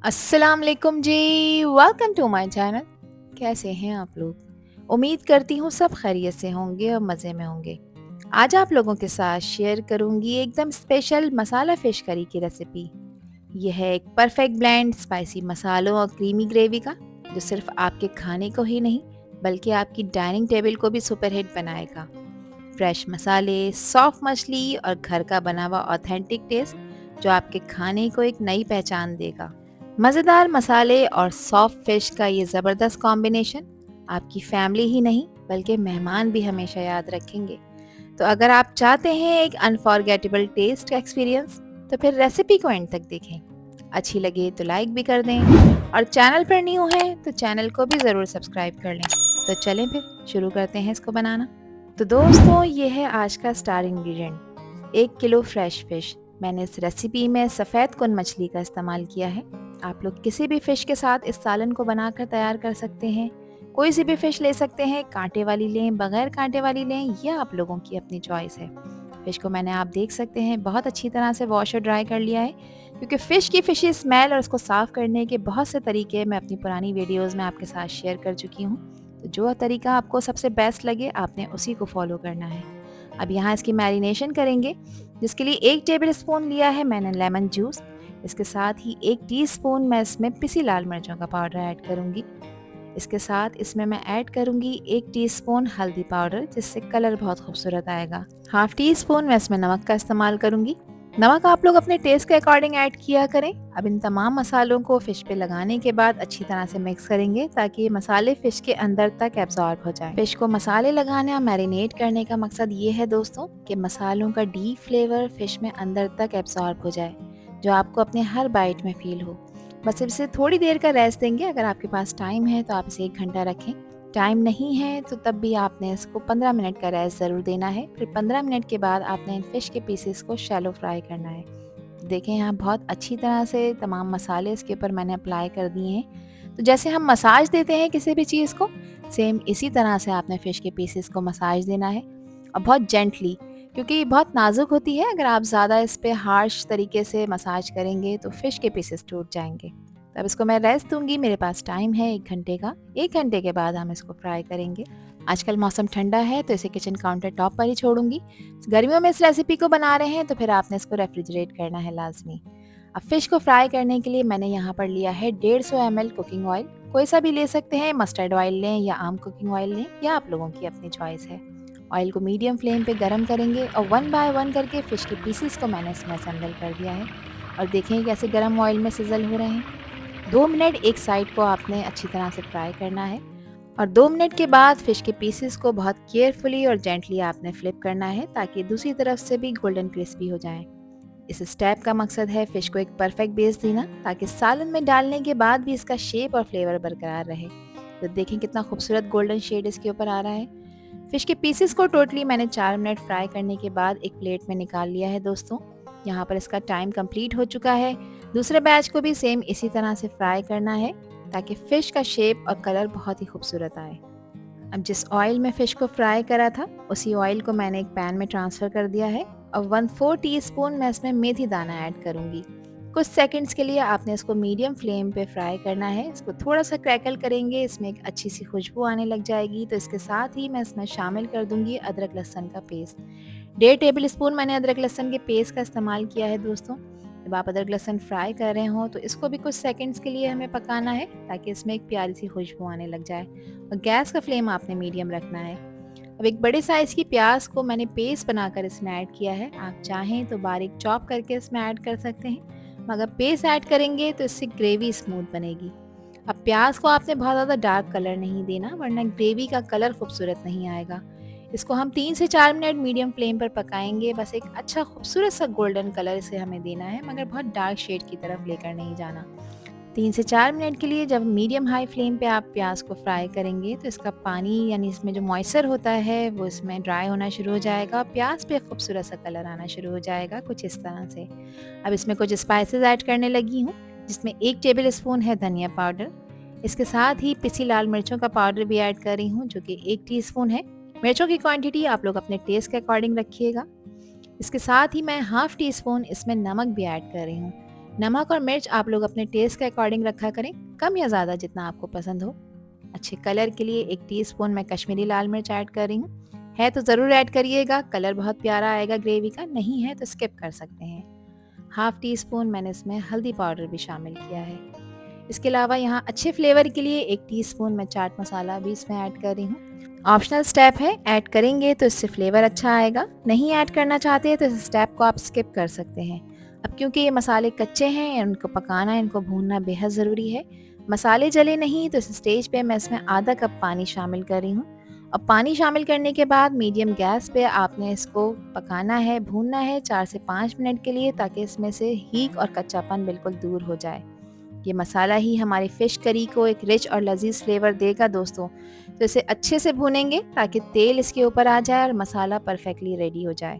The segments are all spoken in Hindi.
अस्सलाम वालेकुम जी। Welcome to my channel. कैसे हैं आप लोग? उम्मीद करती हूँ सब खैरियत से होंगे और मज़े में होंगे। आज आप लोगों के साथ शेयर करूँगी एकदम स्पेशल मसाला फ़िश करी की रेसिपी। यह है एक परफेक्ट ब्लेंड स्पाइसी मसालों और क्रीमी ग्रेवी का, जो सिर्फ आपके खाने को ही नहीं बल्कि आपकी डाइनिंग टेबल को भी सुपर हिट बनाएगा। फ्रेश मसाले, सॉफ्ट मछली और घर का बना हुआ ऑथेंटिक टेस्ट जो आपके खाने को एक नई पहचान देगा। मज़ेदार मसाले और सॉफ्ट फिश का ये ज़बरदस्त कॉम्बिनेशन आपकी फैमिली ही नहीं बल्कि मेहमान भी हमेशा याद रखेंगे। तो अगर आप चाहते हैं एक अनफॉरगेटेबल टेस्ट का एक्सपीरियंस, तो फिर रेसिपी को एंड तक देखें। अच्छी लगे तो लाइक भी कर दें और चैनल पर न्यू हैं तो चैनल को भी ज़रूर सब्सक्राइब कर लें। तो चलें फिर शुरू करते हैं इसको बनाना। तो दोस्तों, ये है आज का star ingredient, 1 kilo fresh fish. मैंने इस रेसिपी में सफ़ेद कुन मछली का इस्तेमाल किया है। आप लोग किसी भी फ़िश के साथ इस सालन को बनाकर तैयार कर सकते हैं। कोई सी भी फ़िश ले सकते हैं, कांटे वाली लें, बगैर कांटे वाली लें, यह आप लोगों की अपनी चॉइस है। फ़िश को मैंने, आप देख सकते हैं, बहुत अच्छी तरह से वॉश और ड्राई कर लिया है, क्योंकि फ़िश की फ़िशी स्मेल और उसको साफ़ करने के बहुत से तरीके मैं अपनी पुरानी वीडियोज़ में आपके साथ शेयर कर चुकी हूँ। तो जो तरीका आपको सबसे बेस्ट लगे आपने उसी को फॉलो करना है। अब यहाँ इसकी मैरिनेशन करेंगे, जिसके लिए 1 टेबल स्पून लिया है मैंने लेमन जूस। इसके साथ ही 1 टीस्पून मैं इसमें पिसी लाल मिर्चों का पाउडर ऐड करूँगी। इसके साथ इसमें मैं ऐड करूँगी 1 टीस्पून हल्दी पाउडर, जिससे कलर बहुत खूबसूरत आएगा। हाफ टी स्पून मैं इसमें नमक का इस्तेमाल करूँगी। नमक आप लोग अपने टेस्ट के अकॉर्डिंग ऐड किया करें। अब इन तमाम मसालों को फ़िश पे लगाने के बाद अच्छी तरह से मिक्स करेंगे, ताकि ये मसाले फ़िश के अंदर तक एब्जॉर्ब हो जाएं। फ़िश को मसाले लगाने और मैरिनेट करने का मकसद ये है दोस्तों, कि मसालों का डीप फ्लेवर फ़िश में अंदर तक एब्जॉर्ब हो जाए, जो आपको अपने हर बाइट में फ़ील हो। बस इसे थोड़ी देर का रेस्ट देंगे। अगर आपके पास टाइम है तो आप इसे 1 घंटा रखें। टाइम नहीं है तो तब भी आपने इसको 15 मिनट का रेस्ट ज़रूर देना है। फिर 15 मिनट के बाद आपने इन फ़िश के पीसेस को शैलो फ्राई करना है। देखें, यहाँ बहुत अच्छी तरह से तमाम मसाले इसके ऊपर मैंने अप्लाई कर दिए हैं। तो जैसे हम मसाज देते हैं किसी भी चीज़ को, सेम इसी तरह से आपने फ़िश के पीसेस को मसाज देना है, और बहुत जेंटली, क्योंकि ये बहुत नाजुक होती है। अगर आप ज़्यादा इस पे हार्श तरीके से मसाज करेंगे तो फ़िश के पीसेस टूट जाएंगे। तब इसको मैं रेस्ट दूंगी। मेरे पास टाइम है 1 घंटे का। 1 घंटे के बाद हम इसको फ्राई करेंगे। आजकल मौसम ठंडा है तो इसे किचन काउंटर टॉप पर ही छोड़ूंगी। गर्मियों में इस रेसिपी को बना रहे हैं तो फिर आपने इसको रेफ्रिजरेट करना है लाजमी। अब फ़िश को फ्राई करने के लिए मैंने यहाँ पर लिया है 150 ml कुकिंग ऑयल। कोई सा भी ले सकते हैं, मस्टर्ड ऑयल लें या आम कुकिंग ऑयल लें, या आप लोगों की अपनी चॉइस है। ऑयल को मीडियम फ्लेम पे गरम करेंगे और 1 बाय 1 करके फ़िश के पीसेस को मैंने इसमें असेंबल कर दिया है। और देखें कैसे गरम ऑयल में सिजल हो रहे हैं। 2 मिनट एक साइड को आपने अच्छी तरह से फ्राई करना है, और 2 मिनट के बाद फ़िश के पीसेस को बहुत केयरफुली और जेंटली आपने फ्लिप करना है, ताकि दूसरी तरफ से भी गोल्डन क्रिस्पी हो जाएं। इस स्टेप का मकसद है फ़िश को एक परफेक्ट बेस देना, ताकि सालन में डालने के बाद भी इसका शेप और फ्लेवर बरकरार रहे। तो देखें कितना खूबसूरत गोल्डन शेड इसके ऊपर आ रहा है। फ़िश के पीसेस को टोटली मैंने 4 मिनट फ्राई करने के बाद एक प्लेट में निकाल लिया है दोस्तों। यहाँ पर इसका टाइम कंप्लीट हो चुका है। दूसरे बैच को भी सेम इसी तरह से फ्राई करना है, ताकि फ़िश का शेप और कलर बहुत ही खूबसूरत आए। अब जिस ऑयल में फ़िश को फ्राई करा था, उसी ऑयल को मैंने एक पैन में ट्रांसफ़र कर दिया है, और 1/4 टीस्पून मैं इसमें मेथी दाना ऐड करूँगी। कुछ सेकंड्स के लिए आपने इसको मीडियम फ्लेम पे फ्राई करना है। इसको थोड़ा सा क्रैकल करेंगे, इसमें एक अच्छी सी खुशबू आने लग जाएगी। तो इसके साथ ही मैं इसमें शामिल कर दूँगी अदरक लहसुन का पेस्ट। 1.5 टेबल स्पून मैंने अदरक लहसुन के पेस्ट का इस्तेमाल किया है दोस्तों। जब आप अदरक लहसुन फ्राई कर रहे हों तो इसको भी कुछ सेकंड्स के लिए हमें पकाना है, ताकि इसमें एक प्यारी सी खुशबू आने लग जाए। और गैस का फ्लेम आपने मीडियम रखना है। अब एक बड़े साइज़ की प्याज को मैंने पेस्ट बनाकर इसमें ऐड किया है। आप चाहें तो बारीक चॉप करके इसमें ऐड कर सकते हैं, मगर पेस्ट ऐड करेंगे तो इससे ग्रेवी स्मूथ बनेगी। अब प्याज को आपने बहुत ज़्यादा डार्क कलर नहीं देना, वरना ग्रेवी का कलर खूबसूरत नहीं आएगा। इसको हम 3 से 4 मिनट मीडियम फ्लेम पर पकाएंगे। बस एक अच्छा खूबसूरत सा गोल्डन कलर इसे हमें देना है, मगर बहुत डार्क शेड की तरफ लेकर नहीं जाना। 3 से 4 मिनट के लिए जब मीडियम हाई फ्लेम पे आप प्याज को फ्राई करेंगे, तो इसका पानी यानी इसमें जो मॉइस्चर होता है वो इसमें ड्राई होना शुरू हो जाएगा। प्याज पे खूबसूरत सा कलर आना शुरू हो जाएगा, कुछ इस तरह से। अब इसमें कुछ स्पाइसेस ऐड करने लगी हूँ, जिसमें 1 टेबल स्पून है धनिया पाउडर। इसके साथ ही पिसी लाल मिर्चों का पाउडर भी ऐड कर रही हूँ, जो कि 1 टीस्पून है। मिर्चों की क्वांटिटी आप लोग अपने टेस्ट के अकॉर्डिंग रखिएगा। इसके साथ ही मैं हाफ टी स्पून इसमें नमक भी ऐड कर रही हूँ। नमक और मिर्च आप लोग अपने टेस्ट के अकॉर्डिंग रखा करें, कम या ज़्यादा जितना आपको पसंद हो। अच्छे कलर के लिए 1 टीस्पून मैं कश्मीरी लाल मिर्च ऐड कर रही हूँ। है तो ज़रूर ऐड करिएगा, कलर बहुत प्यारा आएगा ग्रेवी का, नहीं है तो स्किप कर सकते हैं। हाफ टी स्पून मैंने इसमें हल्दी पाउडर भी शामिल किया है। इसके अलावा यहाँ अच्छे फ्लेवर के लिए 1 टीस्पून मैं चाट मसाला भी इसमें ऐड कर रही हूँ। ऑप्शनल स्टेप है, ऐड करेंगे तो इससे फ्लेवर अच्छा आएगा, नहीं ऐड करना चाहते तो इस स्टेप को आप स्किप कर सकते हैं। अब क्योंकि ये मसाले कच्चे हैं, इनको पकाना, इनको भूनना बेहद ज़रूरी है। मसाले जले नहीं तो इस स्टेज पे मैं इसमें आधा कप पानी शामिल कर रही हूँ। अब पानी शामिल करने के बाद मीडियम गैस पे आपने इसको पकाना है, भूनना है 4 से 5 मिनट के लिए, ताकि इसमें से हींग और कच्चापन बिल्कुल दूर हो जाए। ये मसाला ही हमारी फ़िश करी को एक रिच और लजीज फ्लेवर देगा दोस्तों। तो इसे अच्छे से भूनेंगे ताकि तेल इसके ऊपर आ जाए और मसाला परफेक्टली रेडी हो जाए।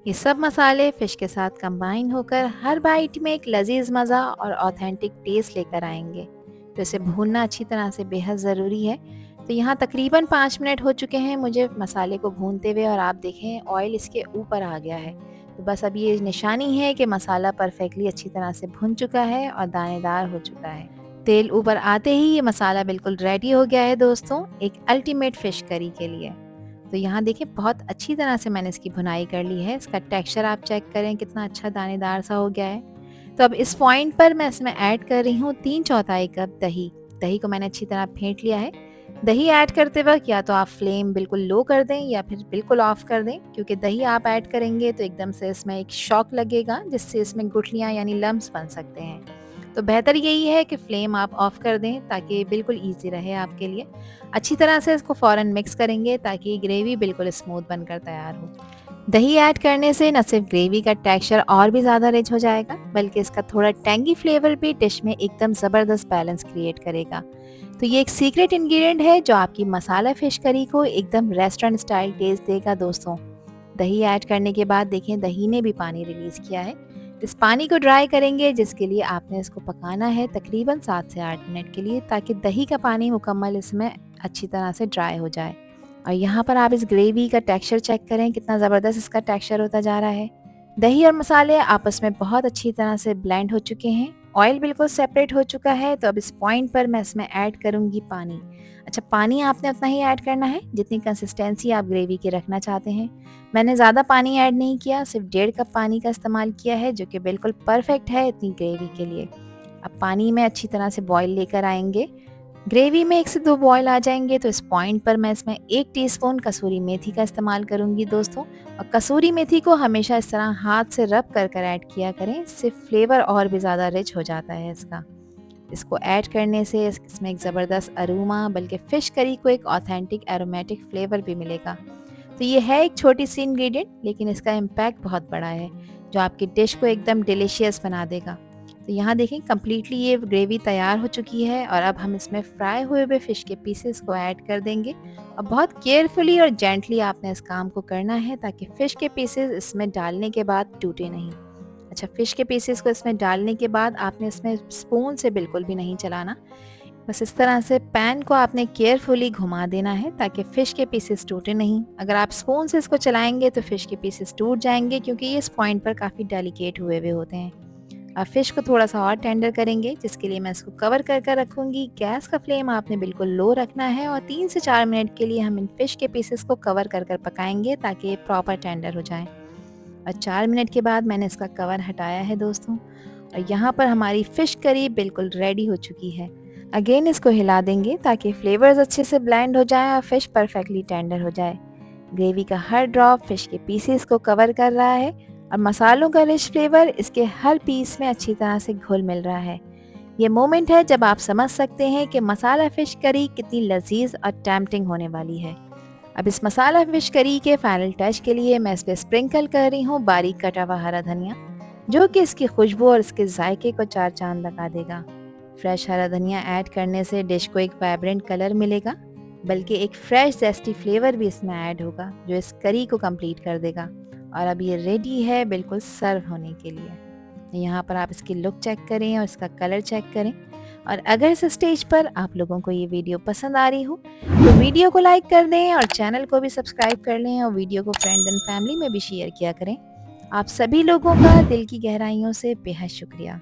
ये सब मसाले फ़िश के साथ कंबाइन होकर हर बाइट में एक लजीज मज़ा और ऑथेंटिक टेस्ट लेकर आएंगे। तो इसे भूनना अच्छी तरह से बेहद ज़रूरी है। तो यहाँ तकरीबन 5 मिनट हो चुके हैं मुझे मसाले को भूनते हुए, और आप देखें ऑयल इसके ऊपर आ गया है। तो बस अब ये निशानी है कि मसाला परफेक्टली अच्छी तरह से भुन चुका है और दानेदार हो चुका है। तेल ऊपर आते ही ये मसाला बिल्कुल रेडी हो गया है दोस्तों, एक अल्टीमेट फ़िश करी के लिए। तो यहाँ देखिए बहुत अच्छी तरह से मैंने इसकी भुनाई कर ली है। इसका टेक्सचर आप चेक करें कितना अच्छा दानेदार सा हो गया है। तो अब इस पॉइंट पर मैं इसमें ऐड कर रही हूँ 3/4 कप दही। दही को मैंने अच्छी तरह फेंट लिया है। दही ऐड करते वक्त या तो आप फ्लेम बिल्कुल लो कर दें या फिर बिल्कुल ऑफ कर दें, क्योंकि दही आप ऐड करेंगे तो एकदम से इसमें एक शॉक लगेगा, जिससे इसमें गुठलियाँ यानी लम्स बन सकते हैं। तो बेहतर यही है कि फ्लेम आप ऑफ कर दें ताकि बिल्कुल ईजी रहे आपके लिए। अच्छी तरह से इसको फ़ौरन मिक्स करेंगे ताकि ग्रेवी बिल्कुल स्मूथ बनकर तैयार हो। दही ऐड करने से न सिर्फ ग्रेवी का टेक्सचर और भी ज़्यादा रिच हो जाएगा, बल्कि इसका थोड़ा टैंगी फ्लेवर भी डिश में एकदम ज़बरदस्त बैलेंस क्रिएट करेगा। तो ये एक सीक्रेट इंग्रेडिएंट है जो आपकी मसाला फ़िश करी को एकदम रेस्टोरेंट स्टाइल टेस्ट देगा दोस्तों। दही ऐड करने के बाद देखें दही ने भी पानी रिलीज़ किया है। इस पानी को ड्राई करेंगे, जिसके लिए आपने इसको पकाना है तकरीबन 7 से 8 मिनट के लिए, ताकि दही का पानी मुकम्मल इसमें अच्छी तरह से ड्राई हो जाए। और यहाँ पर आप इस ग्रेवी का टेक्सचर चेक करें, कितना ज़बरदस्त इसका टेक्सचर होता जा रहा है। दही और मसाले आपस में बहुत अच्छी तरह से ब्लेंड हो चुके हैं, ऑयल बिल्कुल सेपरेट हो चुका है। तो अब इस पॉइंट पर मैं इसमें ऐड करूँगी पानी। अच्छा, पानी आपने उतना ही ऐड करना है जितनी कंसिस्टेंसी आप ग्रेवी की रखना चाहते हैं। मैंने ज़्यादा पानी ऐड नहीं किया, सिर्फ 1.5 कप पानी का इस्तेमाल किया है, जो कि बिल्कुल परफेक्ट है इतनी ग्रेवी के लिए। अब पानी में अच्छी तरह से बॉईल लेकर आएंगे। ग्रेवी में 1 से 2 बॉयल आ जाएंगे तो इस पॉइंट पर मैं इसमें 1 टीस्पून कसूरी मेथी का इस्तेमाल करूंगी दोस्तों। और कसूरी मेथी को हमेशा इस तरह हाथ से रब कर कर ऐड किया करें, इससे फ्लेवर और भी ज़्यादा रिच हो जाता है इसका। इसको ऐड करने से इसमें एक ज़बरदस्त अरोमा, बल्कि फ़िश करी को एक ऑथेंटिक एरोमेटिक फ्लेवर भी मिलेगा। तो ये है एक छोटी सी इंग्रेडिएंट, लेकिन इसका इम्पैक्ट बहुत बड़ा है, जो आपकी डिश को एकदम डिलीशियस बना देगा। तो यहाँ देखें कम्प्लीटली ये ग्रेवी तैयार हो चुकी है, और अब हम इसमें फ्राई हुए हुए फ़िश के पीसेस को ऐड कर देंगे। और बहुत केयरफुली और जेंटली आपने इस काम को करना है, ताकि फ़िश के पीसेस इसमें डालने के बाद टूटे नहीं। अच्छा, फ़िश के पीसेस को इसमें डालने के बाद आपने इसमें स्पून से बिल्कुल भी नहीं चलाना, बस इस तरह से पैन को आपने केयरफुली घुमा देना है ताकि फ़िश के पीसेस टूटे नहीं। अगर आप स्पून से इसको चलाएंगे तो फ़िश के पीसेस टूट जाएंगे, क्योंकि ये इस पॉइंट पर काफ़ी डेलिकेट हुए हुए होते हैं। अब फ़िश को थोड़ा सा और टेंडर करेंगे, जिसके लिए मैं इसको कवर कर कर रखूँगी। गैस का फ्लेम आपने बिल्कुल लो रखना है, और 3 से 4 मिनट के लिए हम इन फ़िश के पीसेस को कवर कर कर पकाएंगे ताकि ये प्रॉपर टेंडर हो जाए। और 4 मिनट के बाद मैंने इसका कवर हटाया है दोस्तों, और यहाँ पर हमारी फ़िश करी बिल्कुल रेडी हो चुकी है। अगेन इसको हिला देंगे ताकि फ्लेवर्स अच्छे से ब्लेंड हो जाए और फ़िश परफेक्टली टेंडर हो जाए। ग्रेवी का हर ड्रॉप फ़िश के पीसेस को कवर कर रहा है, और मसालों का रिच फ्लेवर इसके हर पीस में अच्छी तरह से घुल मिल रहा है। ये मोमेंट है जब आप समझ सकते हैं कि मसाला फ़िश करी कितनी लजीज और टेम्पटिंग होने वाली है। अब इस मसाला फ़िश करी के फाइनल टच के लिए मैं इस पर स्प्रिंकल कर रही हूँ बारीक कटा हुआ हरा धनिया, जो कि इसकी खुशबू और इसके जायके को 4 चांद लगा देगा। फ्रेश हरा धनिया ऐड करने से डिश को एक वाइब्रेंट कलर मिलेगा, बल्कि एक फ्रेश जेस्टी फ्लेवर भी इसमें ऐड होगा, जो इस करी को कंप्लीट कर देगा। और अब ये रेडी है बिल्कुल सर्व होने के लिए। यहाँ पर आप इसकी लुक चेक करें और इसका कलर चेक करें। और अगर इस स्टेज पर आप लोगों को ये वीडियो पसंद आ रही हो तो वीडियो को लाइक कर दें, और चैनल को भी सब्सक्राइब कर लें, और वीडियो को फ्रेंड एंड फैमिली में भी शेयर किया करें। आप सभी लोगों का दिल की गहराइयों से बेहद शुक्रिया।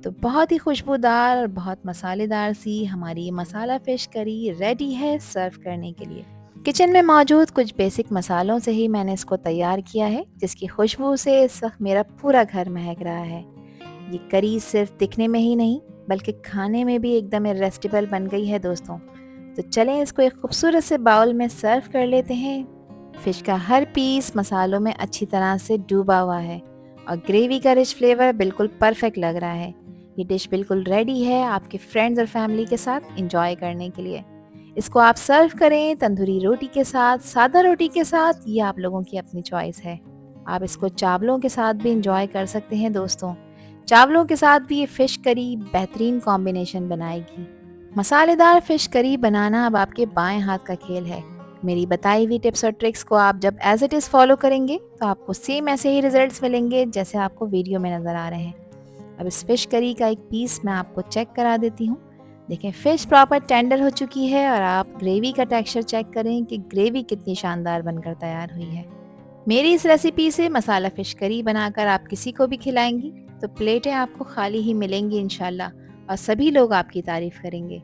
तो बहुत ही खुशबूदार और बहुत मसालेदार सी हमारी ये मसाला फ़िश करी रेडी है सर्व करने के लिए। किचन में मौजूद कुछ बेसिक मसालों से ही मैंने इसको तैयार किया है, जिसकी खुशबू से इस वक्त मेरा पूरा घर महक रहा है। ये करी सिर्फ दिखने में ही नहीं बल्कि खाने में भी एकदम इरेसिस्टिबल बन गई है दोस्तों। तो चलें इसको एक खूबसूरत से बाउल में सर्व कर लेते हैं। फ़िश का हर पीस मसालों में अच्छी तरह से डूबा हुआ है और ग्रेवी का रिच फ्लेवर बिल्कुल परफेक्ट लग रहा है। ये डिश बिल्कुल रेडी है आपके फ्रेंड्स और फैमिली के साथ एंजॉय करने के लिए। इसको आप सर्व करें तंदूरी रोटी के साथ, सादा रोटी के साथ, ये आप लोगों की अपनी चॉइस है। आप इसको चावलों के साथ भी एंजॉय कर सकते हैं दोस्तों। चावलों के साथ भी ये फ़िश करी बेहतरीन कॉम्बिनेशन बनाएगी। मसालेदार फ़िश करी बनाना अब आपके बाएं हाथ का खेल है। मेरी बताई हुई टिप्स और ट्रिक्स को आप जब एज इट इज़ फॉलो करेंगे तो आपको सेम ऐसे ही रिजल्ट्स मिलेंगे जैसे आपको वीडियो में नज़र आ रहे हैं। अब इस फ़िश करी का एक पीस मैं आपको चेक करा देती हूँ। देखें फ़िश प्रॉपर टेंडर हो चुकी है और आप ग्रेवी का टेक्सचर चेक करें कि ग्रेवी कितनी शानदार बनकर तैयार हुई है। मेरी इस रेसिपी से मसाला फ़िश करी बनाकर आप किसी को भी खिलाएंगी तो प्लेटें आपको खाली ही मिलेंगी इंशाल्लाह, और सभी लोग आपकी तारीफ़ करेंगे।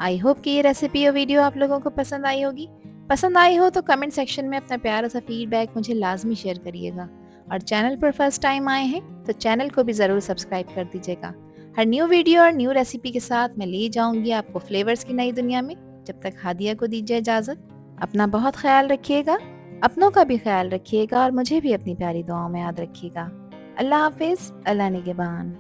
आई होप कि ये रेसिपी और वीडियो आप लोगों को पसंद आई होगी। पसंद आई हो तो कमेंट सेक्शन में अपना प्यारा सा फीडबैक मुझे लाजमी शेयर करिएगा, और चैनल पर फर्स्ट टाइम आए हैं तो चैनल को भी ज़रूर सब्सक्राइब कर दीजिएगा। हर न्यू वीडियो और न्यू रेसिपी के साथ मैं ले जाऊंगी आपको फ्लेवर्स की नई दुनिया में। जब तक हादिया को दीजिए इजाज़त। अपना बहुत ख्याल रखिएगा, अपनों का भी ख्याल रखिएगा और मुझे भी अपनी प्यारी दुआओं में याद रखिएगा। अल्लाह हाफिज़, अल्लाह निगहबान।